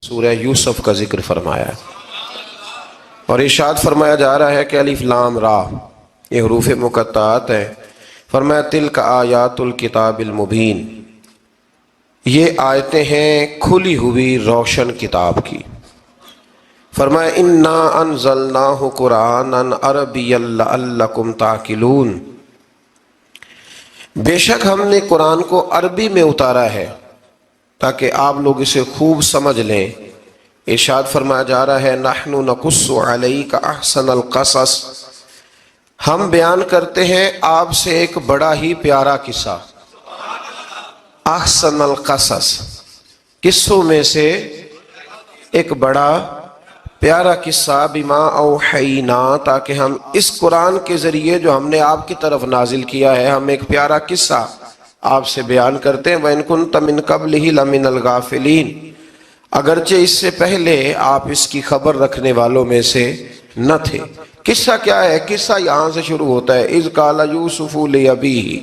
سورہ یوسف کا ذکر فرمایا ہے اور ارشاد فرمایا جا رہا ہے کہ الف لام را یہ حروف مقطعات ہیں۔ فرمایا تلک آیات الکتاب المبین، یہ آیتیں ہیں کھلی ہوئی روشن کتاب کی۔ فرمایا انا انزلناہ قرآنا عربیا لعلکم تعقلون، بے شک ہم نے قرآن کو عربی میں اتارا ہے تاکہ آپ لوگ اسے خوب سمجھ لیں۔ ارشاد فرمایا جا رہا ہے نحن نقص علیک احسن القصص، ہم بیان کرتے ہیں آپ سے ایک بڑا ہی پیارا قصہ۔ احسن القصص، قصوں میں سے ایک بڑا پیارا قصہ، بما اوحینا، تاکہ ہم اس قرآن کے ذریعے جو ہم نے آپ کی طرف نازل کیا ہے، ہم ایک پیارا قصہ آپ سے بیان کرتے ہیں۔ وَإِن كُنتَ مِن قَبْلِهِ لَمِنَ الْغَافِلِينَ، اگرچہ اس سے پہلے آپ اس کی خبر رکھنے والوں میں سے نہ تھے۔ قصہ کیا ہے؟ قصہ یہاں سے شروع ہوتا ہے اذ قال یوسف لأبیہ،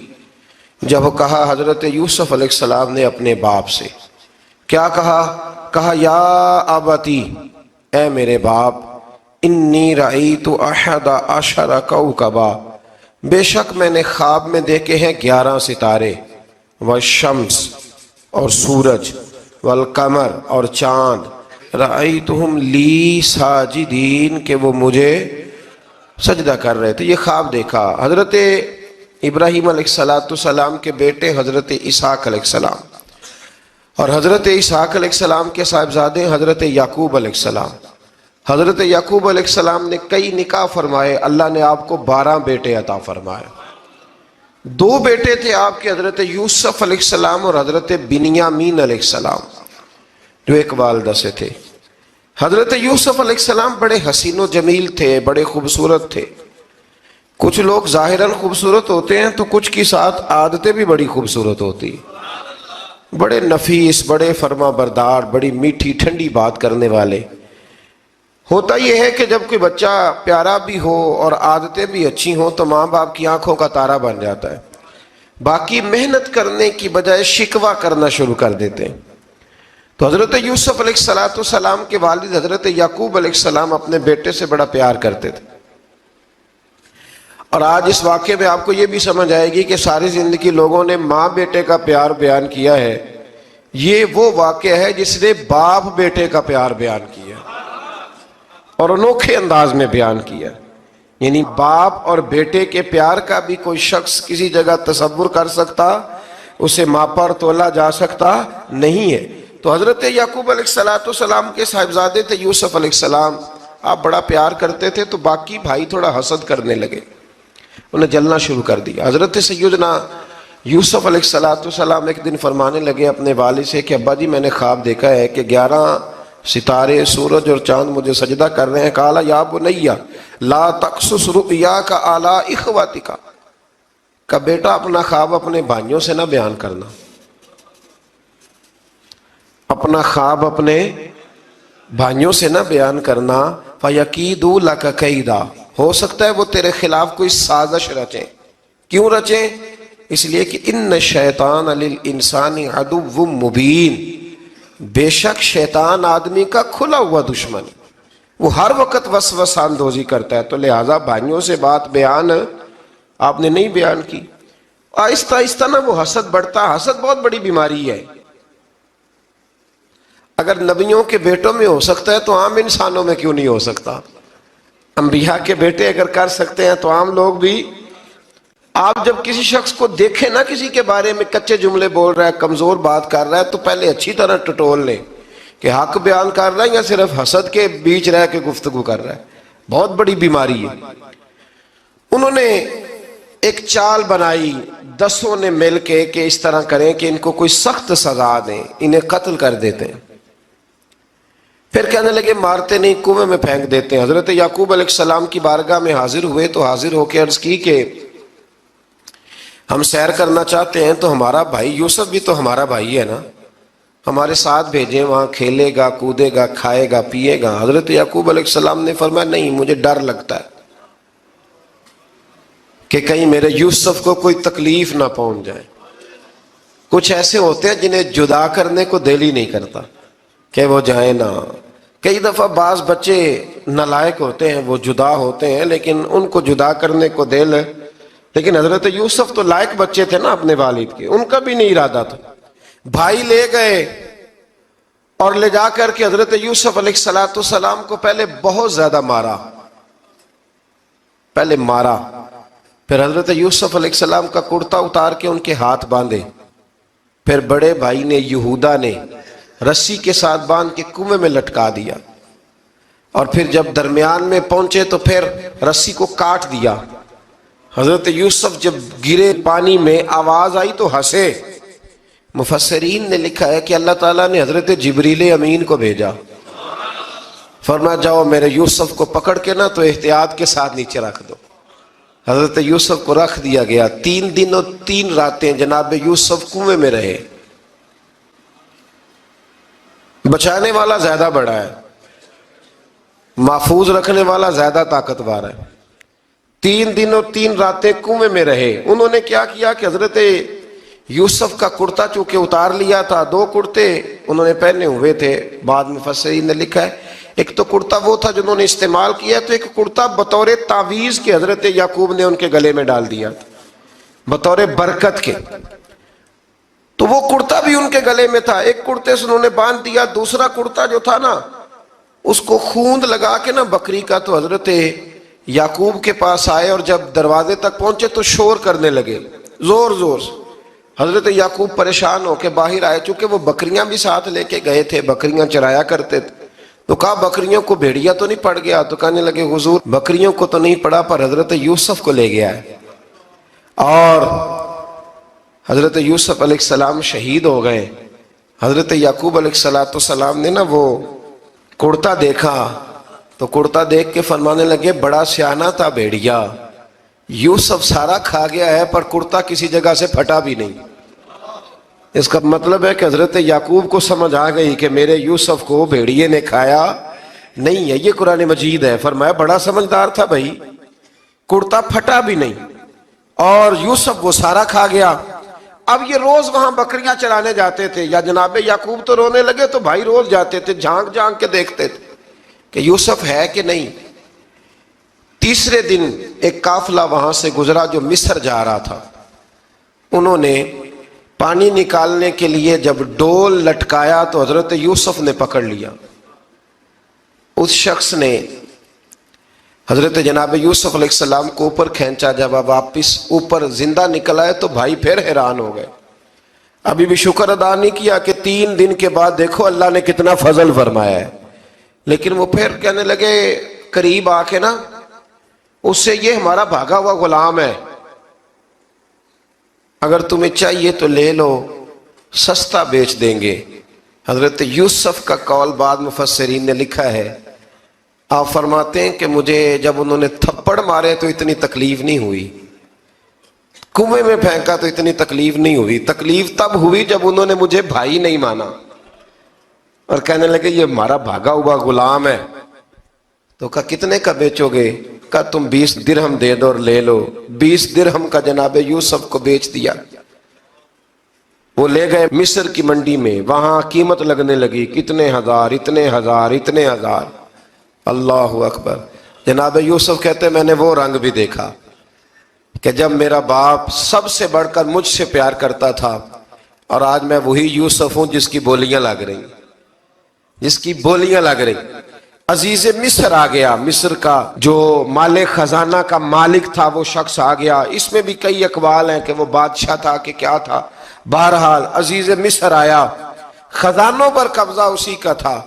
جب کہا حضرت یوسف علیہ السلام نے اپنے باپ سے، کیا کہا یا ابتی، اے میرے باپ، انی رأیت احد عشر کوکبا، بے شک میں نے خواب میں دیکھے ہیں 11 ستارے، والشمس اور سورج، والقمر اور چاند، رأیتہم لی ساجدین، کہ وہ مجھے سجدہ کر رہے تھے۔ یہ خواب دیکھا حضرت ابراہیم علیہ السلام کے بیٹے حضرت اسحاق علیہ السلام، اور حضرت اسحاق علیہ السلام کے صاحبزادے حضرت یعقوب علیہ السلام۔ حضرت یعقوب علیہ السلام نے کئی نکاح فرمائے، اللہ نے آپ کو 12 بیٹے عطا فرمائے۔ 2 بیٹے تھے آپ کے، حضرت یوسف علیہ السلام اور حضرت بنیامین علیہ السلام، جو ایک والدہ سے تھے۔ حضرت یوسف علیہ السلام بڑے حسین و جمیل تھے، بڑے خوبصورت تھے۔ کچھ لوگ ظاہراً خوبصورت ہوتے ہیں تو کچھ کی ساتھ عادتیں بھی بڑی خوبصورت ہوتی، بڑے نفیس، بڑے فرما بردار، بڑی میٹھی ٹھنڈی بات کرنے والے۔ ہوتا یہ ہے کہ جب کوئی بچہ پیارا بھی ہو اور عادتیں بھی اچھی ہوں تو ماں باپ کی آنکھوں کا تارا بن جاتا ہے، باقی محنت کرنے کی بجائے شکوہ کرنا شروع کر دیتے ہیں۔ تو حضرت یوسف علیہ السلام کے والد حضرت یعقوب علیہ السلام اپنے بیٹے سے بڑا پیار کرتے تھے۔ اور آج اس واقعے میں آپ کو یہ بھی سمجھ آئے گی کہ ساری زندگی لوگوں نے ماں بیٹے کا پیار بیان کیا ہے، یہ وہ واقعہ ہے جس نے باپ بیٹے کا پیار بیان کیا اور انوکھے انداز میں بیان کیا۔ یعنی باپ اور بیٹے کے پیار کا بھی کوئی شخص کسی جگہ تصور کر سکتا، اسے ماپا اور تولا جا سکتا نہیں ہے۔ تو حضرت یعقوب علیہ السلام کے صاحبزادے تھے یوسف علیہ السلام، آپ بڑا پیار کرتے تھے، تو باقی بھائی تھوڑا حسد کرنے لگے، انہیں جلنا شروع کر دیا۔ حضرت سیدنا یوسف علیہ السلام ایک دن فرمانے لگے اپنے والد سے کہ ابا جی میں نے خواب دیکھا ہے کہ 11 ستارے، سورج اور چاند مجھے سجدہ کر رہے ہیں۔ قال یا بنی لا تقصص رؤیاک علی اخوتک، کہ بیٹا اپنا خواب اپنے بھائیوں سے نہ بیان کرنا، اپنا خواب اپنے بھائیوں سے نہ بیان کرنا، فَيَكِيدُوا لَكَ كَيْدًا، ہو سکتا ہے وہ تیرے خلاف کوئی سازش رچیں۔ کیوں رچیں؟ اس لیے کہ ان شیطان للانسان عدو مبین، بے شک شیطان آدمی کا کھلا ہوا دشمن، وہ ہر وقت وسوسہ اندوزی کرتا ہے۔ تو لہٰذا بھائیوں سے بات بیان آپ نے نہیں بیان کی۔ آہستہ آہستہ نا وہ حسد بڑھتا، حسد بہت بڑی بیماری ہے۔ اگر نبیوں کے بیٹوں میں ہو سکتا ہے تو عام انسانوں میں کیوں نہیں ہو سکتا؟ انبیاء کے بیٹے اگر کر سکتے ہیں تو عام لوگ بھی۔ آپ جب کسی شخص کو دیکھیں نا کسی کے بارے میں کچے جملے بول رہا ہے، کمزور بات کر رہا ہے، تو پہلے اچھی طرح ٹٹول لیں کہ حق بیان کر رہا ہے یا صرف حسد کے بیچ رہ کے گفتگو کر رہا ہے۔ بہت بڑی بیماری ہے۔ انہوں نے ایک چال بنائی 10 نے مل کے کہ اس طرح کریں کہ ان کو کوئی سخت سزا دیں، انہیں قتل کر دیتے ہیں۔ پھر کہنے لگے مارتے نہیں، کنویں میں پھینک دیتے ہیں۔ حضرت یعقوب علیہ السلام کی بارگاہ میں حاضر ہوئے تو حاضر ہو کے عرض کی کہ ہم سیر کرنا چاہتے ہیں تو ہمارا بھائی یوسف بھی تو ہمارا بھائی ہے نا، ہمارے ساتھ بھیجیں، وہاں کھیلے گا، کودے گا، کھائے گا، پیے گا۔ حضرت یعقوب علیہ السلام نے فرمایا نہیں، مجھے ڈر لگتا ہے کہ کہیں میرے یوسف کو کوئی تکلیف نہ پہنچ جائے۔ کچھ ایسے ہوتے ہیں جنہیں جدا کرنے کو دل ہی نہیں کرتا، کہ وہ جائیں نہ. کئی دفعہ بعض بچے نالائق ہوتے ہیں، وہ جدا ہوتے ہیں، لیکن ان کو جدا کرنے کو دل ہے. لیکن حضرت یوسف تو لائق بچے تھے نا اپنے والد کے، ان کا بھی نہیں ارادہ تھا. بھائی لے گئے اور لے جا کر کے حضرت یوسف علیہ السلام کو پہلے بہت زیادہ مارا. پھر حضرت یوسف علیہ السلام کا کرتا اتار کے ان کے ہاتھ باندھے. پھر بڑے بھائی نے یہودا نے رسی کے ساتھ باندھ کے کنویں میں لٹکا دیا. اور پھر جب درمیان میں پہنچے تو پھر رسی کو کاٹ دیا. حضرت یوسف جب گرے پانی میں آواز آئی تو ہنسے. مفسرین نے لکھا ہے کہ اللہ تعالیٰ نے حضرت جبریل امین کو بھیجا، فرمایا جاؤ میرے یوسف کو پکڑ کے نا تو احتیاط کے ساتھ نیچے رکھ دو. حضرت یوسف کو رکھ دیا گیا. 3 دن اور 3 راتیں جناب یوسف کنویں میں رہے. بچانے والا زیادہ بڑا ہے، محفوظ رکھنے والا زیادہ طاقتور ہے. 3 دن اور 3 راتیں کنویں میں رہے. انہوں نے کیا کیا کہ حضرت یوسف کا کرتا چونکہ اتار لیا تھا، 2 کرتے انہوں نے پہنے ہوئے تھے. بعد میں مفسرین نے لکھا ہے ایک تو کرتا وہ تھا جنہوں نے استعمال کیا، تو ایک کرتا بطور تعویذ کے حضرت یعقوب نے ان کے گلے میں ڈال دیا بطور برکت کے. تو وہ کرتا بھی ان کے گلے میں تھا. ایک کرتے سے انہوں نے باندھ دیا. دوسرا کرتا جو تھا نا اس کو خوند لگا کے نا بکری کا، تو حضرت یعقوب کے پاس آئے اور جب دروازے تک پہنچے تو شور کرنے لگے زور زور سے. حضرت یعقوب پریشان ہو کے باہر آئے، چونکہ وہ بکریاں بھی ساتھ لے کے گئے تھے، بکریاں چرایا کرتے تھے. تو کہا بکریوں کو بھیڑیا تو نہیں پڑ گیا؟ تو کہنے لگے حضور بکریوں کو تو نہیں پڑا، پر حضرت یوسف کو لے گیا ہے. اور حضرت یوسف علیہ السلام شہید ہو گئے. حضرت یعقوب علیہ السلام نے نا وہ کرتا دیکھا تو کرتا دیکھ کے فرمانے لگے بڑا سیانہ تھا بھیڑیا، یوسف سارا کھا گیا ہے پر کرتا کسی جگہ سے پھٹا بھی نہیں. اس کا مطلب ہے کہ حضرت یعقوب کو سمجھ آ گئی کہ میرے یوسف کو بھیڑیے نے کھایا نہیں ہے. یہ قرآن مجید ہے. فرمایا بڑا سمجھدار تھا بھائی، کرتا پھٹا بھی نہیں اور یوسف وہ سارا کھا گیا. اب یہ روز وہاں بکریاں چرانے جاتے تھے. یا جناب یعقوب تو رونے لگے تو بھائی روز جاتے تھے، جھانک جھانک کے دیکھتے تھے کہ یوسف ہے کہ نہیں. تیسرے دن ایک قافلہ وہاں سے گزرا جو مصر جا رہا تھا. انہوں نے پانی نکالنے کے لیے جب ڈول لٹکایا تو حضرت یوسف نے پکڑ لیا. اس شخص نے حضرت جناب یوسف علیہ السلام کو اوپر کھینچا. جب آپ واپس اوپر زندہ نکل آئے تو بھائی پھر حیران ہو گئے. ابھی بھی شکر ادا نہیں کیا کہ 3 دن کے بعد دیکھو اللہ نے کتنا فضل فرمایا ہے. لیکن وہ پھر کہنے لگے قریب آ کے نا اس سے یہ ہمارا بھاگا ہوا غلام ہے، اگر تمہیں چاہیے تو لے لو، سستا بیچ دیں گے. حضرت یوسف کا قول بعد مفسرین نے لکھا ہے. آپ فرماتے ہیں کہ مجھے جب انہوں نے تھپڑ مارے تو اتنی تکلیف نہیں ہوئی، کنویں میں پھینکا تو اتنی تکلیف نہیں ہوئی. تکلیف تب ہوئی جب انہوں نے مجھے بھائی نہیں مانا اور کہنے لگے یہ ہمارا بھاگا ہوا غلام ہے. تو کہا کتنے کا بیچو گے؟ کہا تم 20 درہم دے دو اور لے لو. 20 درہم کا جناب یوسف کو بیچ دیا. وہ لے گئے مصر کی منڈی میں، وہاں قیمت لگنے لگی کتنے ہزار، اتنے ہزار، اتنے ہزار. اللہ اکبر. جناب یوسف کہتے میں نے وہ رنگ بھی دیکھا کہ جب میرا باپ سب سے بڑھ کر مجھ سے پیار کرتا تھا اور آج میں وہی یوسف ہوں جس کی بولیاں لگ رہی، جس کی بولیاں لگ رہی. عزیز مصر آ گیا. مصر کا جو مال خزانہ کا مالک تھا وہ شخص آ گیا. اس میں بھی کئی اقوال ہیں کہ وہ بادشاہ تھا کہ کیا تھا. بہرحال عزیز مصر آیا، خزانوں پر قبضہ اسی کا تھا.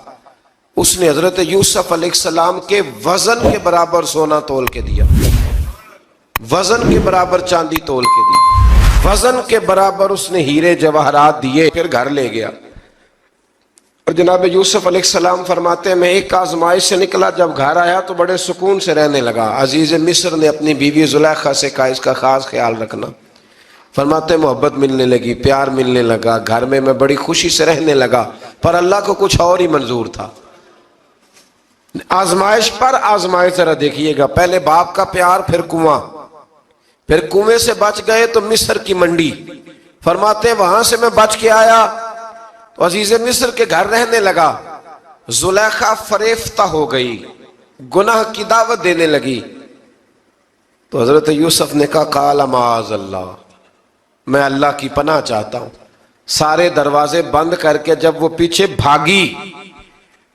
اس نے حضرت یوسف علیہ السلام کے وزن کے برابر سونا تول کے دیا، وزن کے برابر چاندی تول کے دی، وزن کے برابر اس نے ہیرے جواہرات دیے. پھر گھر لے گیا. اور جناب یوسف علیہ السلام فرماتے ہیں میں ایک آزمائش سے نکلا، جب گھر آیا تو بڑے سکون سے رہنے لگا. عزیز مصر نے اپنی بیوی زلیخا سے کہا اس کا خاص خیال رکھنا. فرماتے محبت ملنے لگی، پیار ملنے لگا، گھر میں بڑی خوشی سے رہنے لگا. پر اللہ کو کچھ اور ہی منظور تھا. آزمائش پر آزمائش ذرا دیکھیے گا. پہلے باپ کا پیار، پھر کنواں، پھر کنویں سے بچ گئے تو مصر کی منڈی. فرماتے ہیں وہاں سے میں بچ کے آیا تو عزیز مصر کے گھر رہنے لگا. زلیخا فریفتہ ہو گئی، گناہ کی دعوت دینے لگی. تو حضرت یوسف نے کہا قال معاذ اللہ، میں اللہ کی پناہ چاہتا ہوں. سارے دروازے بند کر کے جب وہ پیچھے بھاگی،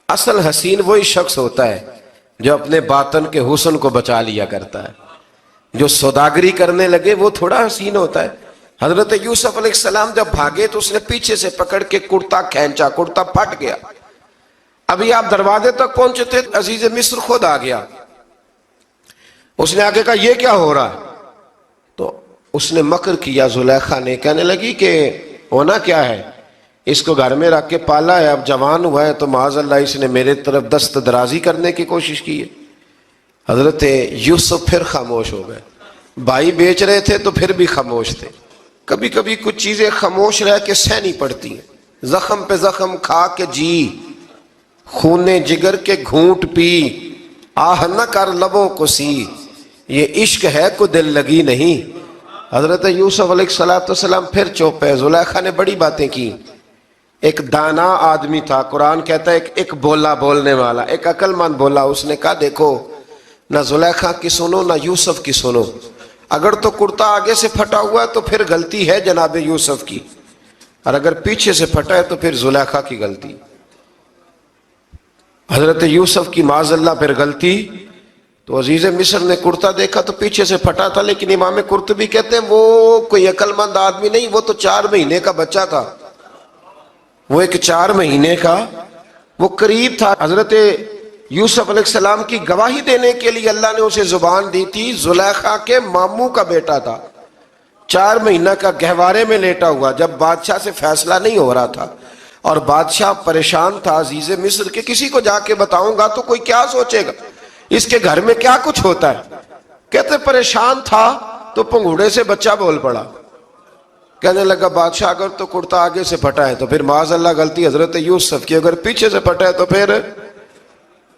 اصل حسین وہی شخص ہوتا ہے جو اپنے باطن کے حسن کو بچا لیا کرتا ہے. جو سوداگری کرنے لگے وہ تھوڑا حسین ہوتا ہے. حضرت یوسف علیہ السلام جب بھاگے تو اس نے پیچھے سے پکڑ کے کرتا کھینچا، کرتا پھٹ گیا. ابھی آپ دروازے تک پہنچے تھے، عزیز مصر خود آ گیا. اس نے آگے کہا یہ کیا ہو رہا ہے؟ تو اس نے مکر کیا، زلیخا نے، کہنے لگی کہ ہونا کیا ہے، اس کو گھر میں رکھ کے پالا ہے، اب جوان ہوا ہے تو معاذ اللہ اس نے میرے طرف دست درازی کرنے کی کوشش کی ہے. حضرت یوسف پھر خاموش ہو گئے. بھائی بیچ رہے تھے تو پھر بھی خاموش تھے. کبھی کبھی کچھ چیزیں خاموش رہ کے سہنی پڑتی ہیں. زخم پہ زخم کھا کے جی، خون جگر کے گھونٹ پی، آہ نہ کر لبوں کو سی، یہ عشق ہے کو دل لگی نہیں. حضرت یوسف علیہ السلام پھر چپ ہے. زلیخا نے بڑی باتیں کی. ایک دانا آدمی تھا، قرآن کہتا ہے ایک بولا بولنے والا، ایک عقل مند بولا. اس نے کہا دیکھو، نہ زلیخا کی سنو نہ یوسف کی سنو. اگر تو کرتا آگے سے پھٹا ہوا ہے تو پھر غلطی ہے جناب یوسف کی، اور اگر پیچھے سے پھٹا ہے تو پھر زلیخا کی غلطی. حضرت یوسف کی معاذ اللہ پھر غلطی. تو عزیز مصر نے کرتا دیکھا تو پیچھے سے پھٹا تھا، لیکن امام قرطبی کہتے ہیں وہ کوئی عقل مند آدمی نہیں، وہ تو 4 مہینے کا بچہ تھا. وہ ایک 4 مہینے کا وہ قریب تھا. حضرت یوسف علیہ السلام کی گواہی دینے کے لیے اللہ نے اسے زبان دی تھی. زلیخا کے ماموں کا بیٹا تھا، 4 مہینہ کا گہوارے میں لیٹا ہوا. جب بادشاہ سے فیصلہ نہیں ہو رہا تھا اور بادشاہ پریشان تھا عزیز مصر کہ کسی کو جا کے بتاؤں گا تو کوئی کیا سوچے گا، اس کے گھر میں کیا کچھ ہوتا ہے. کہتے پریشان تھا تو پنگوڑے سے بچہ بول پڑا. کہنے لگا بادشاہ اگر تو کرتا آگے سے پھٹا ہے تو پھر معاذ اللہ غلطی حضرت یوسف کی، اگر پیچھے سے پھٹا ہے تو پھر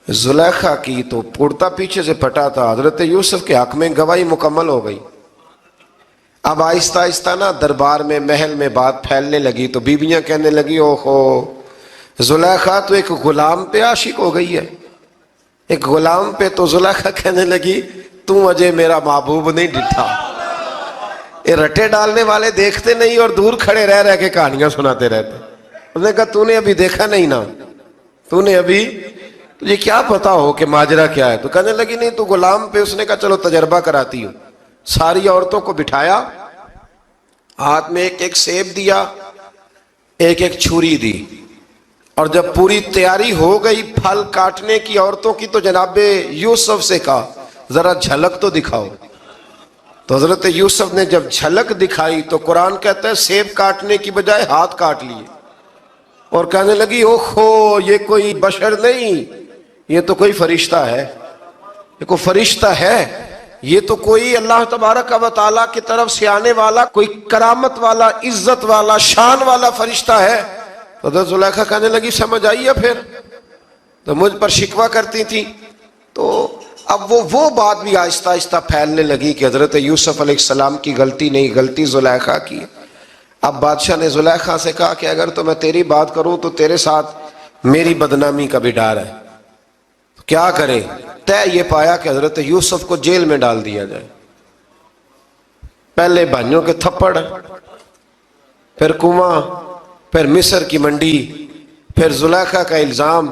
زلیخا کی. تو کرتا پیچھے سے پھٹا تھا. حضرت یوسف کے حق میں گواہی مکمل ہو گئی. اب آہستہ آہستہ نا دربار میں محل میں بات پھیلنے لگی. تو بیویاں کہنے لگی اوہو، زلیخا تو ایک غلام پہ عاشق ہو گئی ہے، ایک غلام پہ. تو زلیخا کہنے لگی تو اجے میرا محبوب نہیں ڈٹھا. یہ رٹے ڈالنے والے دیکھتے نہیں اور دور کھڑے رہ رہ کے کہانیاں سناتے رہتے. اس نے کہا تو نے ابھی دیکھا نہیں نا، تو نے ابھی، تجھے کیا پتا ہو کہ ماجرا کیا ہے. تو کہنے لگی نہیں تو غلام پہ. اس نے کہا چلو تجربہ کراتی ہوں. ساری عورتوں کو بٹھایا، ہاتھ میں ایک ایک سیب دیا، ایک ایک چھری دی، اور جب پوری تیاری ہو گئی پھل کاٹنے کی عورتوں کی تو جناب یوسف سے کہا ذرا جھلک تو دکھاؤ. تو حضرت یوسف نے جب جھلک دکھائی تو قرآن کہتا ہے سیب کاٹنے کی بجائے ہاتھ کاٹ لیے، اور کہنے لگی اوہو یہ کوئی بشر نہیں، یہ تو کوئی فرشتہ ہے، یہ کوئی فرشتہ ہے، یہ تو کوئی اللہ تبارک و تعالیٰ کی طرف سے آنے والا کوئی کرامت والا، عزت والا، شان والا فرشتہ ہے. تو حضرت زلیخا کہنے لگی سمجھ آئی ہے پھر تو مجھ پر شکوہ کرتی تھی. تو اب وہ بات بھی آہستہ آہستہ پھیلنے لگی کہ حضرت یوسف علیہ السلام کی غلطی نہیں، غلطی زلیخا کی. اب بادشاہ نے زلیخا سے کہا کہ اگر تو میں تیری بات کروں تو تیرے ساتھ میری بدنامی کا بھی ڈر ہے، کیا کرے. طے یہ پایا کہ حضرت یوسف کو جیل میں ڈال دیا جائے. پہلے بھائیوں کے تھپڑ، پھر کنواں، پھر مصر کی منڈی، پھر زلیخا کا الزام،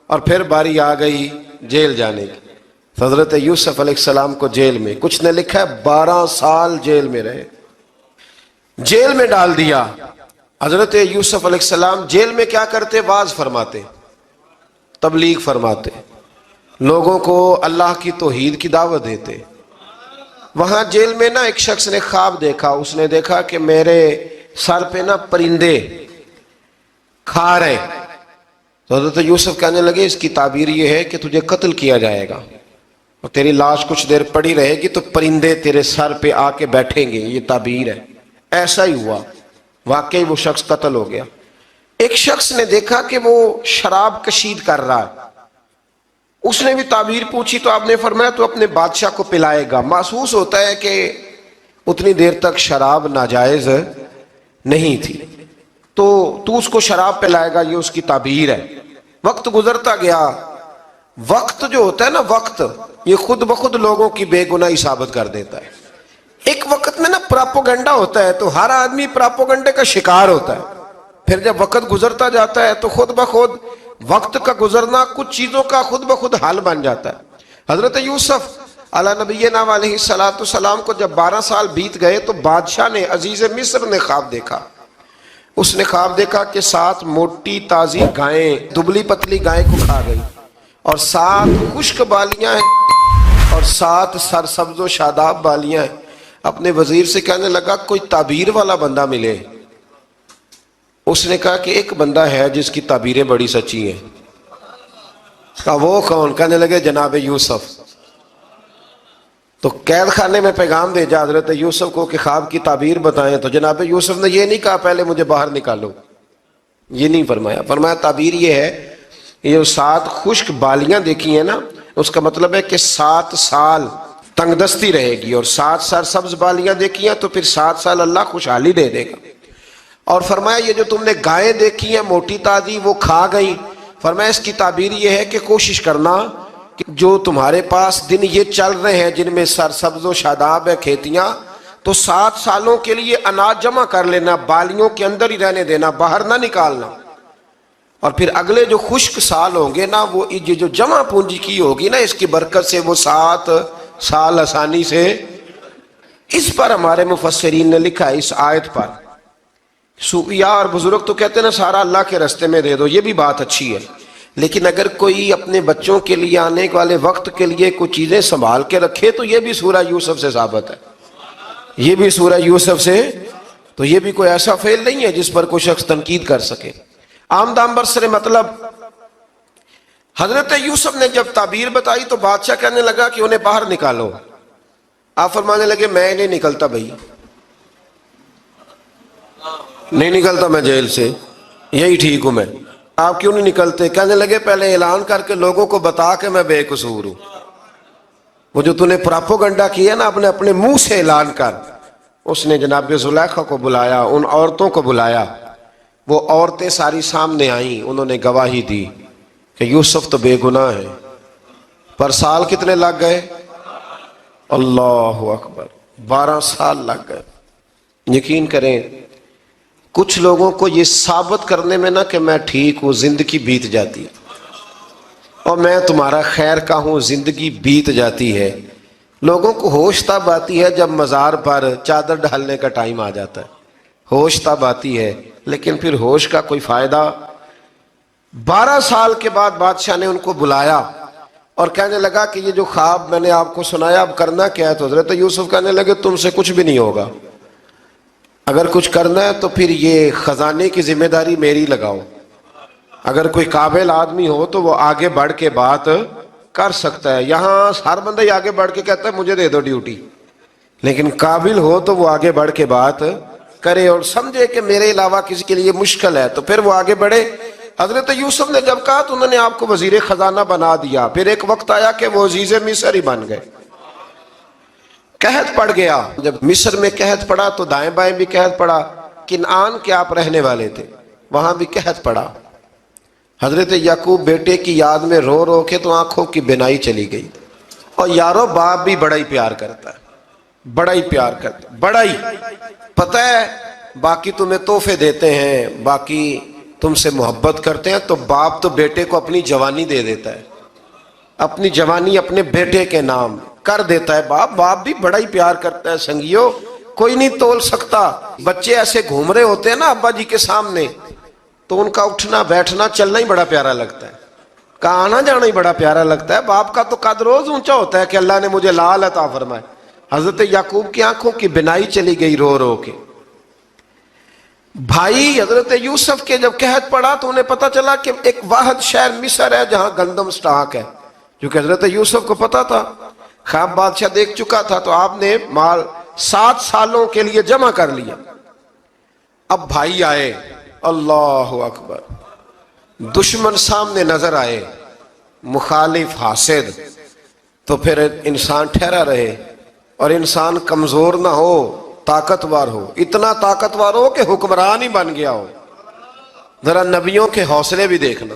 اور پھر باری آ گئی جیل جانے کی. حضرت یوسف علیہ السلام کو جیل میں، کچھ نے لکھا ہے 12 سال جیل میں رہے، جیل میں ڈال دیا. حضرت یوسف علیہ السلام جیل میں کیا کرتے؟ واعظ فرماتے، تبلیغ فرماتے، لوگوں کو اللہ کی توحید کی دعوت دیتے. وہاں جیل میں نا ایک شخص نے خواب دیکھا. اس نے دیکھا کہ میرے سر پہ نا پرندے کھا رہے. تو حضرت یوسف کہنے لگے اس کی تعبیر یہ ہے کہ تجھے قتل کیا جائے گا اور تیری لاش کچھ دیر پڑی رہے گی تو پرندے تیرے سر پہ آ کے بیٹھیں گے، یہ تعبیر ہے. ایسا ہی ہوا، واقعی وہ شخص قتل ہو گیا. ایک شخص نے دیکھا کہ وہ شراب کشید کر رہا ہے. اس نے بھی تعبیر پوچھی تو آپ نے فرمایا تو اپنے بادشاہ کو پلائے گا. محسوس ہوتا ہے کہ اتنی دیر تک شراب ناجائز نہیں تھی، تو اس کو شراب پلائے گا، یہ اس کی تعبیر ہے. وقت گزرتا گیا. وقت جو ہوتا ہے نا، وقت یہ خود بخود لوگوں کی بے گناہی ثابت کر دیتا ہے. ایک وقت میں نا پراپوگنڈا ہوتا ہے تو ہر آدمی پراپوگنڈے کا شکار ہوتا ہے. پھر جب وقت گزرتا جاتا ہے تو خود بخود وقت کا گزرنا کچھ چیزوں کا خود بخود حل بن جاتا ہے. حضرت یوسف علی نبینا علیہ السلام کو جب 12 سال بیت گئے تو بادشاہ نے، عزیز مصر نے خواب دیکھا. اس نے خواب دیکھا کہ 7 موٹی تازی گائیں دبلی پتلی گائیں کو کھا گئی، اور 7 خشک بالیاں ہیں اور 7 سرسبز و شاداب بالیاں ہیں. اپنے وزیر سے کہنے لگا کوئی تعبیر والا بندہ ملے. اس نے کہا کہ ایک بندہ ہے جس کی تعبیریں بڑی سچی ہیں. کہا وہ کون؟ کہنے لگے جناب یوسف. تو قید خانے میں پیغام بھیجا حضرت یوسف کو کہ خواب کی تعبیر بتائیں. تو جناب یوسف نے یہ نہیں کہا پہلے مجھے باہر نکالو، یہ نہیں فرمایا. فرمایا تعبیر یہ ہے، یہ 7 خشک بالیاں دیکھی ہیں نا، اس کا مطلب ہے کہ 7 سال تنگ دستی رہے گی، اور 7 سرسبز بالیاں دیکھی ہیں تو پھر 7 سال اللہ خوشحالی دے دے گا. اور فرمایا یہ جو تم نے گائیں دیکھی ہیں موٹی تازی وہ کھا گئی، فرمایا اس کی تعبیر یہ ہے کہ کوشش کرنا کہ جو تمہارے پاس دن یہ چل رہے ہیں جن میں سرسبز و شاداب ہے کھیتیاں، تو 7 سالوں کے لیے اناج جمع کر لینا، بالیوں کے اندر ہی رہنے دینا، باہر نہ نکالنا. اور پھر اگلے جو خشک سال ہوں گے نا، وہ یہ جو جمع پونجی کی ہوگی نا، اس کی برکت سے وہ 7 سال آسانی سے. اس پر ہمارے مفسرین نے لکھا ہے، اس آیت پر صوفیاء اور بزرگ تو کہتے ہیں نا سارا اللہ کے راستے میں دے دو، یہ بھی بات اچھی ہے، لیکن اگر کوئی اپنے بچوں کے لیے آنے والے وقت کے لیے کچھ چیزیں سنبھال کے رکھے تو یہ بھی سورہ یوسف سے ثابت ہے. یہ بھی سورہ یوسف سے، تو یہ بھی کوئی ایسا فعل نہیں ہے جس پر کوئی شخص تنقید کر سکے. آمدام برسر مطلب حضرت یوسف نے جب تعبیر بتائی تو بادشاہ کہنے لگا کہ انہیں باہر نکالو. آپ فرمانے لگے میں نہیں نکلتا بھائی، نہیں نکلتا میں جیل سے، یہی ٹھیک ہوں میں. آپ کیوں نہیں نکلتے؟ کہنے لگے پہلے اعلان کر کے لوگوں کو بتا کہ میں بے قصور ہوں. وہ جو تو نے پراپوگنڈا کیا نا اپنے منہ سے اعلان کر. اس نے جناب زلیخا کو بلایا، ان عورتوں کو بلایا، وہ عورتیں ساری سامنے آئیں، انہوں نے گواہی دی کہ یوسف تو بے گناہ ہے. پر سال کتنے لگ گئے؟ اللہ اکبر، 12 سال لگ گئے. یقین کریں کچھ لوگوں کو یہ ثابت کرنے میں نا کہ میں ٹھیک ہوں زندگی بیت جاتی ہے، اور میں تمہارا خیر کا ہوں زندگی بیت جاتی ہے. لوگوں کو ہوش تب آتی ہے جب مزار پر چادر ڈالنے کا ٹائم آ جاتا ہے، ہوش تب آتی ہے، لیکن پھر ہوش کا کوئی فائدہ. 12 سال کے بعد بادشاہ نے ان کو بلایا اور کہنے لگا کہ یہ جو خواب میں نے آپ کو سنایا اب کرنا کیا ہے؟ تو حضرت یوسف کہنے لگے تم سے کچھ بھی نہیں ہوگا، اگر کچھ کرنا ہے تو پھر یہ خزانے کی ذمہ داری میری لگاؤ. اگر کوئی قابل آدمی ہو تو وہ آگے بڑھ کے بات کر سکتا ہے. یہاں ہر بندہ ہی آگے بڑھ کے کہتا ہے مجھے دے دو ڈیوٹی، لیکن قابل ہو تو وہ آگے بڑھ کے بات کرے اور سمجھے کہ میرے علاوہ کسی کے لیے مشکل ہے تو پھر وہ آگے بڑھے. حضرت یوسف نے جب کہا تو انہوں نے آپ کو وزیر خزانہ بنا دیا. پھر ایک وقت آیا کہ وہ عزیز مصر ہی بن گئے. قحط پڑ گیا، جب مصر میں قحط پڑا تو دائیں بائیں بھی قحط پڑا. کنعان کے آپ رہنے والے تھے، وہاں بھی قحط پڑا. حضرت یعقوب بیٹے کی یاد میں رو رو کے تو آنکھوں کی بینائی چلی گئی. اور یارو باپ بھی بڑا ہی پیار کرتا ہے، بڑا ہی پیار کرتا ہے، بڑا ہی. پتہ ہے باقی تمہیں تحفے دیتے ہیں، باقی تم سے محبت کرتے ہیں، تو باپ تو بیٹے کو اپنی جوانی دے دیتا ہے، اپنی جوانی اپنے بیٹے کے نام کر دیتا ہے. باپ بھی بڑا ہی پیار کرتا ہے. سنگیو کوئی نہیں تول سکتا. بچے ایسے گھوم رہے ہوتے ہیں نا ابا جی کے سامنے تو ان کا اٹھنا بیٹھنا چلنا ہی بڑا پیارا لگتا ہے، کا آنا جانا ہی بڑا پیارا لگتا ہے. باپ کا تو قد روز اونچا ہوتا ہے کہ اللہ نے مجھے لال عطا فرمائے. حضرت یعقوب کی آنکھوں کی بینائی چلی گئی رو رو کے. بھائی حضرت یوسف کے جب قحط پڑا تو انہیں پتا چلا کہ ایک واحد شہر مصر ہے جہاں گندم سٹاک ہے، کیونکہ حضرت یوسف کو پتا تھا، خواب بادشاہ دیکھ چکا تھا. تو آپ نے مال 7 سالوں کے لیے جمع کر لیا. اب بھائی آئے، اللہ اکبر، دشمن سامنے نظر آئے، مخالف حاسد، تو پھر انسان ٹھہرا رہے اور انسان کمزور نہ ہو، طاقتور ہو. اتنا طاقتور ہو کہ حکمران ہی بن گیا ہو. ذرا نبیوں کے حوصلے بھی دیکھنا.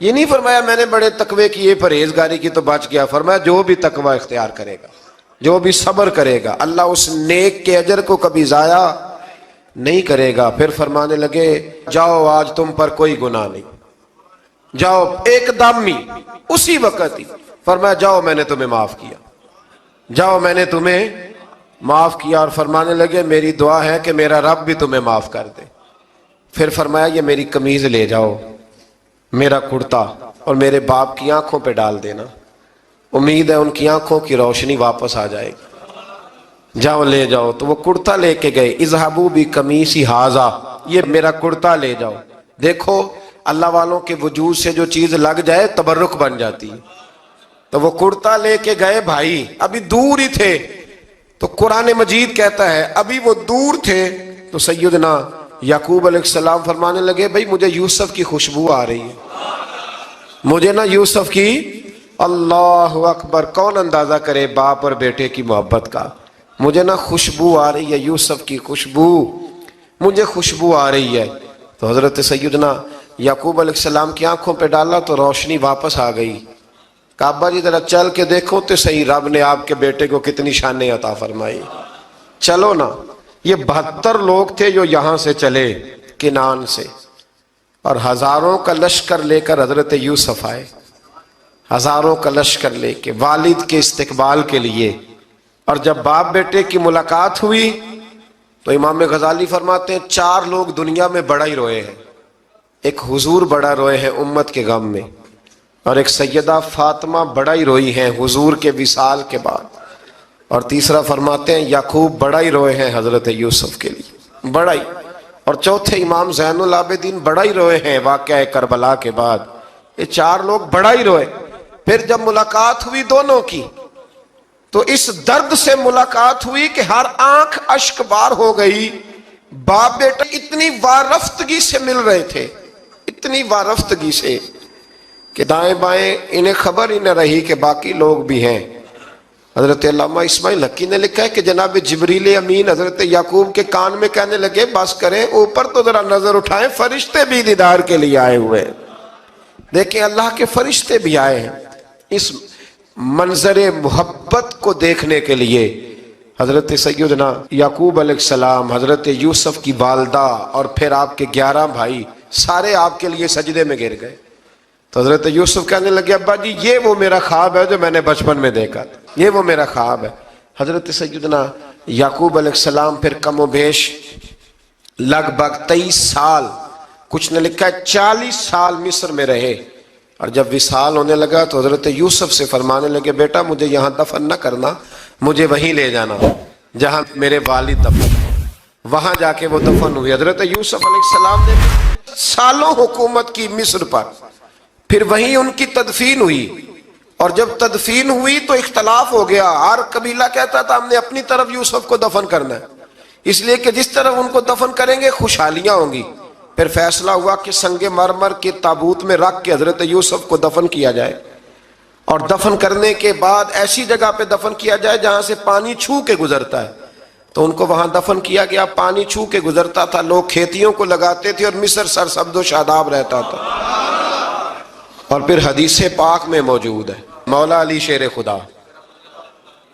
یہ نہیں فرمایا میں نے بڑے تقوی کیے پرہیزگاری کی تو بچ گیا، فرمایا جو بھی تقوی اختیار کرے گا، جو بھی صبر کرے گا، اللہ اس نیک کے اجر کو کبھی ضائع نہیں کرے گا۔ پھر فرمانے لگے جاؤ آج تم پر کوئی گناہ نہیں، جاؤ ایک دم ہی اسی وقت ہی فرمایا جاؤ میں نے تمہیں معاف کیا، جاؤ میں نے تمہیں معاف کیا۔ اور فرمانے لگے میری دعا ہے کہ میرا رب بھی تمہیں معاف کر دے۔ پھر فرمایا یہ میری قمیض لے جاؤ، میرا کرتا، اور میرے باپ کی آنکھوں پہ ڈال دینا، امید ہے ان کی آنکھوں کی روشنی واپس آ جائے گی، جاؤ لے جاؤ۔ تو وہ کرتا لے کے گئے، اذهبوا بقمیصی ھذا، یہ میرا کرتا لے جاؤ۔ دیکھو اللہ والوں کے وجود سے جو چیز لگ جائے تبرک بن جاتی ہے۔ تو وہ کرتا لے کے گئے، بھائی ابھی دور ہی تھے، تو قرآن مجید کہتا ہے ابھی وہ دور تھے تو سیدنا یعقوب علیہ السلام فرمانے لگے بھئی مجھے یوسف کی خوشبو آ رہی ہے، مجھے نا یوسف کی، اللہ اکبر، کون اندازہ کرے باپ اور بیٹے کی محبت کا، مجھے نا خوشبو آ رہی ہے، یوسف کی خوشبو، مجھے خوشبو آ رہی ہے۔ تو حضرت سیدنا یعقوب علیہ السلام کی آنکھوں پہ ڈالا تو روشنی واپس آ گئی۔ کعبہ جی ذرا چل کے دیکھو تو صحیح رب نے آپ کے بیٹے کو کتنی شانیں عطا فرمائی۔ چلو نا، یہ 72 لوگ تھے جو یہاں سے چلے کنعان سے، اور ہزاروں کا لشکر لے کر حضرت یوسف آئے، ہزاروں کا لشکر لے کے والد کے استقبال کے لیے۔ اور جب باپ بیٹے کی ملاقات ہوئی تو امام غزالی فرماتے ہیں 4 لوگ دنیا میں بڑا ہی روئے ہیں، ایک حضور بڑا روئے ہیں امت کے غم میں، اور ایک سیدہ فاطمہ بڑا ہی روئی ہیں حضور کے وصال کے بعد، اور تیسرا فرماتے ہیں یعقوب بڑا ہی روئے ہیں حضرت یوسف کے لیے، بڑا ہی، اور چوتھے امام زین العابدین بڑا ہی روئے ہیں واقعہ کربلا کے بعد۔ یہ 4 لوگ بڑا ہی روئے۔ پھر جب ملاقات ہوئی دونوں کی تو اس درد سے ملاقات ہوئی کہ ہر آنکھ اشک بار ہو گئی۔ باپ بیٹا اتنی وارفتگی سے مل رہے تھے، اتنی وارفتگی سے کہ دائیں بائیں انہیں خبر ہی نہ رہی کہ باقی لوگ بھی ہیں۔ حضرت علامہ اسماعیل حقی نے لکھا ہے کہ جناب جبریل امین حضرت یعقوب کے کان میں کہنے لگے بس کریں، اوپر تو ذرا نظر اٹھائیں، فرشتے بھی دیدار کے لیے آئے ہوئے ہیں۔ دیکھیں اللہ کے فرشتے بھی آئے ہیں اس منظر محبت کو دیکھنے کے لیے۔ حضرت سیدنا یعقوب علیہ السلام، حضرت یوسف کی والدہ، اور پھر آپ کے 11 بھائی سارے آپ کے لیے سجدے میں گر گئے۔ تو حضرت یوسف کہنے لگے ابا جی یہ وہ میرا خواب ہے جو میں نے بچپن میں دیکھا تھا، یہ وہ میرا خواب ہے۔ حضرت سیدنا یعقوب علیہ السلام پھر کم و بیش لگ بھگ 23 سال، کچھ نے لکھا ہے 40 سال مصر میں رہے، اور جب وصال ہونے لگا تو حضرت یوسف سے فرمانے لگے بیٹا مجھے یہاں دفن نہ کرنا، مجھے وہیں لے جانا جہاں میرے والد دفن، وہاں جا کے وہ دفن ہوئی۔ حضرت یوسف علیہ السلام نے سالوں حکومت کی مصر پر، پھر وہیں ان کی تدفین ہوئی، اور جب تدفین ہوئی تو اختلاف ہو گیا، ہر قبیلہ کہتا تھا ہم نے اپنی طرف یوسف کو دفن کرنا ہے، اس لیے کہ جس طرف ان کو دفن کریں گے خوشحالیاں ہوں گی۔ پھر فیصلہ ہوا کہ سنگ مرمر کے تابوت میں رکھ کے حضرت یوسف کو دفن کیا جائے، اور دفن کرنے کے بعد ایسی جگہ پہ دفن کیا جائے جہاں سے پانی چھو کے گزرتا ہے۔ تو ان کو وہاں دفن کیا گیا، پانی چھو کے گزرتا تھا، لوگ کھیتیوں کو لگاتے تھے، اور مصر سرسبز و شاداب رہتا تھا۔ اور پھر حدیث پاک میں موجود ہے، مولا علی شیر خدا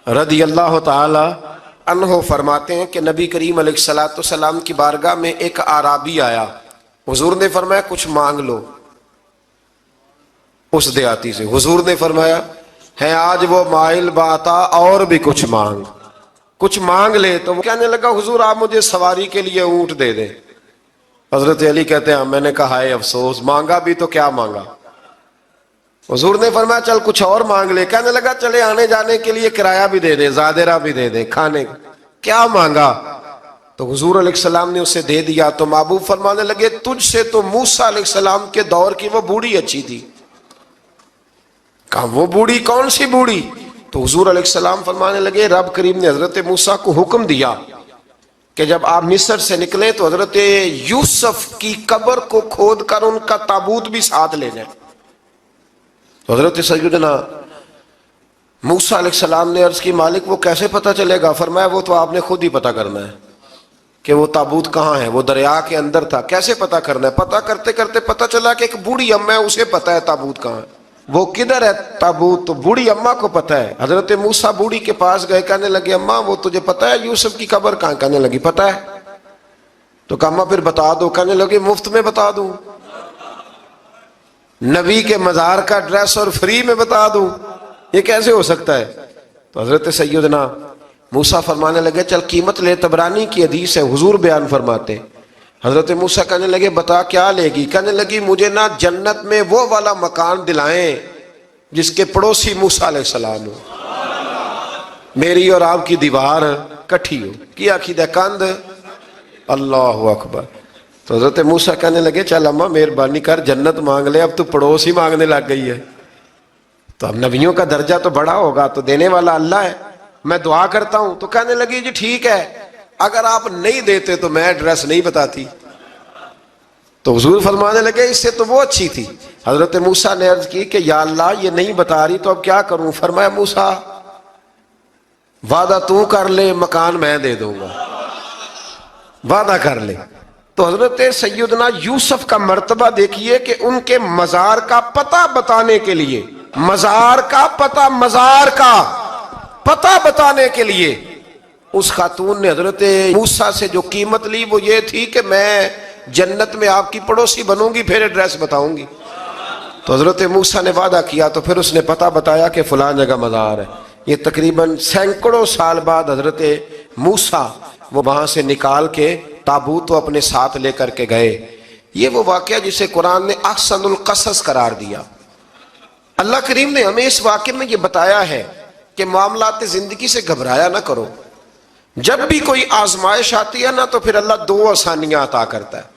رضی اللہ تعالی عنہ فرماتے ہیں کہ نبی کریم علیہ السلام کی بارگاہ میں ایک اعرابی آیا، حضور نے فرمایا کچھ مانگ لو اس دیہاتی سے۔ حضور نے فرمایا ہے آج وہ مائل باتا، اور بھی کچھ مانگ لے۔ تو وہ کہنے لگا حضور آپ مجھے سواری کے لیے اونٹ دے دیں۔ حضرت علی کہتے ہیں میں نے کہا ہے افسوس، مانگا بھی تو کیا مانگا۔ حضور نے فرمایا چل کچھ اور مانگ لے۔ کہنے لگا چلے آنے جانے کے لیے کرایہ بھی دے دے، زادرہ بھی دے دے، کھانے کیا مانگا۔ تو حضور علیہ السلام نے اسے دے دیا۔ تو محبوب فرمانے لگے تجھ سے تو موسیٰ علیہ السلام کے دور کی وہ بوڑھی اچھی تھی۔ کہا وہ بوڑھی کون سی بوڑھی؟ تو حضور علیہ السلام فرمانے لگے رب کریم نے حضرت موسیٰ کو حکم دیا کہ جب آپ مصر سے نکلیں تو حضرت یوسف کی قبر کو کھود کر ان کا تابوت بھی ساتھ لے جائیں۔ تو حضرت سیدنا موسیٰ علیہ السلام نے عرض کی مالک وہ کیسے پتہ چلے گا؟ فرمایا وہ تو آپ نے خود ہی پتہ کرنا ہے، کہ وہ تابوت کہاں ہے، وہ دریا کے اندر تھا. کیسے پتا کرنا ہے؟ پتا کرتے کرتے پتا چلا کہ ایک بوڑھی اماں ہے، اسے پتا ہے تابوت کہاں ہے. وہ کدھر ہے تابوت؟ تو بوڑھی اماں کو پتا ہے. حضرت موسیٰ بوڑھی کے پاس گئے، کہنے لگے اماں وہ تجھے پتا ہے یوسف کی قبر کہاں؟ کہنے لگی پتا ہے. تو کہا اماں پھر بتا دو. کہنے لگے مفت میں بتا دوں، نبی کے مزار کا ایڈریس اور فری میں بتا دوں، یہ کیسے ہو سکتا ہے؟ تو حضرت سیدنا موسیٰ فرمانے لگے چل قیمت لے. طبرانی کی حدیث ہے، حضور بیان فرماتے. حضرت موسیٰ کہنے لگے بتا کیا لے گی؟ کہنے لگی مجھے نا جنت میں وہ والا مکان دلائیں جس کے پڑوسی موسیٰ علیہ السلام ہو، میری اور آپ کی دیوار کٹھی ہو. کیا عقیدہ کند؟ اللہ اکبر. تو حضرت موسیٰ کہنے لگے چل اماں مہربانی کر جنت مانگ لے، اب تو پڑوس ہی مانگنے لگ گئی ہے. تو اب نبیوں کا درجہ تو بڑا ہوگا، تو دینے والا اللہ ہے، میں دعا کرتا ہوں. تو کہنے لگی جی ٹھیک ہے، اگر آپ نہیں دیتے تو میں ایڈریس نہیں بتاتی. تو حضور فرمانے لگے اس سے تو وہ اچھی تھی. حضرت موسیٰ نے عرض کی کہ یا اللہ یہ نہیں بتا رہی تو اب کیا کروں؟ فرمایا موسیٰ وعدہ تو کر لے، مکان میں دے دوں گا، وعدہ کر لے. تو حضرت سیدنا یوسف کا مرتبہ دیکھیے کہ ان کے مزار کا پتہ بتانے کے لیے، مزار کا پتہ بتانے کے لیے اس خاتون نے حضرت موسیٰ سے جو قیمت لی وہ یہ تھی کہ میں جنت میں آپ کی پڑوسی بنوں گی، پھر ایڈریس بتاؤں گی. تو حضرت موسیٰ نے وعدہ کیا، تو پھر اس نے پتہ بتایا کہ فلان جگہ مزار ہے. یہ تقریباً سینکڑوں سال بعد حضرت موسیٰ وہ وہاں سے نکال کے تابوت کو اپنے ساتھ لے کر کے گئے. یہ وہ واقعہ جسے قرآن نے احسن القصص قرار دیا. اللہ کریم نے ہمیں اس واقعے میں یہ بتایا ہے کہ معاملات زندگی سے گھبرایا نہ کرو. جب بھی کوئی آزمائش آتی ہے نا تو پھر اللہ دو آسانیاں عطا کرتا ہے.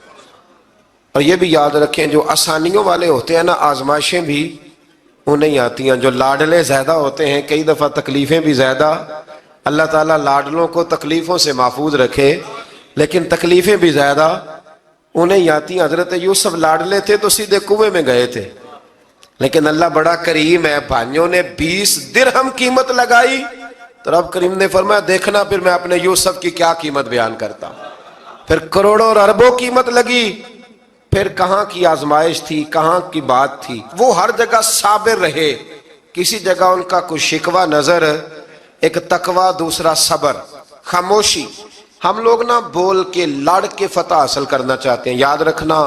اور یہ بھی یاد رکھیں جو آسانیوں والے ہوتے ہیں نا آزمائشیں بھی انہیں آتی ہیں. جو لاڈلے زیادہ ہوتے ہیں کئی دفعہ تکلیفیں بھی زیادہ. اللہ تعالیٰ لاڈلوں کو تکلیفوں سے محفوظ رکھے، لیکن تکلیفیں بھی زیادہ انہیں آتی ہیں. حضرت یوسف لاڈلے تھے تو سیدھے کنویں میں گئے تھے، لیکن اللہ بڑا کریم ہے، بھائیوں نے 20 درہم قیمت لگائی تو رب کریم نے فرمایا دیکھنا پھر میں اپنے یوسف کی کیا قیمت بیان کرتا ہوں. پھر کروڑوں اور اربوں قیمت لگی. پھر کہاں کی آزمائش تھی، کہاں کی بات تھی. وہ ہر جگہ صابر رہے، کسی جگہ ان کا کوئی شکوہ نظر. ایک تقوی، دوسرا صبر، خاموشی. ہم لوگ نا بول کے لڑ کے فتح حاصل کرنا چاہتے ہیں. یاد رکھنا،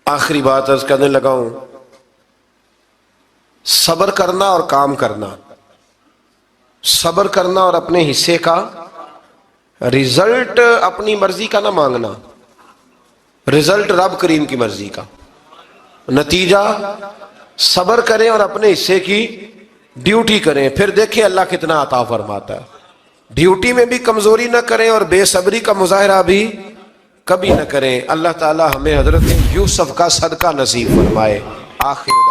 آخری بات عرض کرنے لگا ہوں، صبر کرنا اور کام کرنا، صبر کرنا اور اپنے حصے کا رزلٹ اپنی مرضی کا نہ مانگنا، رزلٹ رب کریم کی مرضی کا. نتیجہ صبر کریں اور اپنے حصے کی ڈیوٹی کریں، پھر دیکھیں اللہ کتنا عطا فرماتا ہے. ڈیوٹی میں بھی کمزوری نہ کریں اور بے صبری کا مظاہرہ بھی کبھی نہ کریں. اللہ تعالی ہمیں حضرت یوسف کا صدقہ نصیب فرمائے. آخر